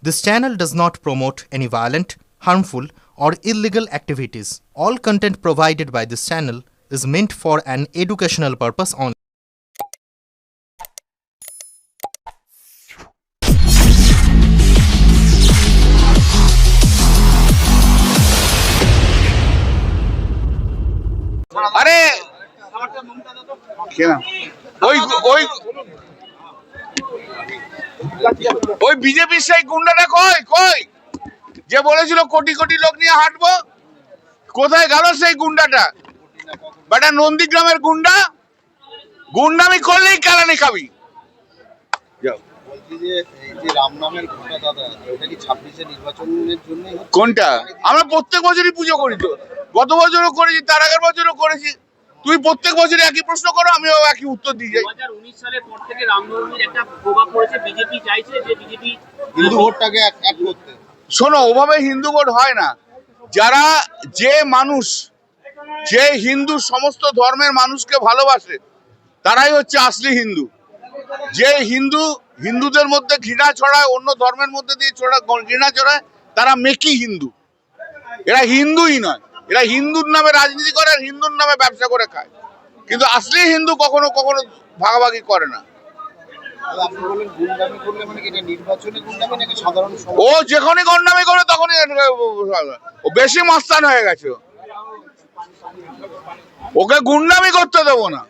This channel does not promote any violent, harmful, or illegal activities. All content provided by this channel is meant for an educational purpose only. আরে ওই ওই ওই বিজেপির সেই গুন্ডাটা কই কই যে বলেছিল কোটি কোটি লোক নিয়ে হাঁটবো, কোথায় গেল সেই গুন্ডাটা? বেটা নন্দীগ্রামের গুন্ডা, গুন্ডামি করলেই কেলানি খাবি। বলছি যে এই যে রাম নামের ঘোষণা দাদা, এটা কি 26 নির্বাচনের জন্য? কোনটা? আমরা প্রত্যেক বছরই পুজো করি, তো গত বছরও করেছি, তার আগের বছরও করেছি। তুই প্রত্যেক বছরই একই প্রশ্ন করো, আমিও একই উত্তর দিয়ে যাই। 2019 সালের পর থেকে রামনবমীর একটা প্রভাব পড়েছে, বিজেপি চাইছে যে বিজেপি হিন্দু ভোটটাকে এক করতে। শোনো, ওভাবে হিন্দু ভোট হয় না। যারা যে মানুষ, যে হিন্দু সমস্ত ধর্মের মানুষকে ভালোবাসে, তারাই হচ্ছে আসলি হিন্দু। যে হিন্দুদের মধ্যে ঘৃণা ছড়ায়, অন্য ধর্মের মধ্যে দিয়ে ঘৃণা ছড়ায়, তারা মেকি হিন্দু। এরা হিন্দুই নয়, এরা হিন্দুর নামে রাজনীতি করে আর হিন্দুর নামে ব্যবসা করে খায়। কিন্তু আসলি হিন্দু কখনো কখনো ভাগাভাগি করে না। আপনি বলেন গুন্ডামি করলে মানে কি এটা নির্বাচনে গুন্ডামি নাকি সাধারণ? ও যখনই গন্ডামি করে তখনই ও বেশি মাস্তান হয়ে গেছে। ওকে গুন্ডামি করতে দেবো না।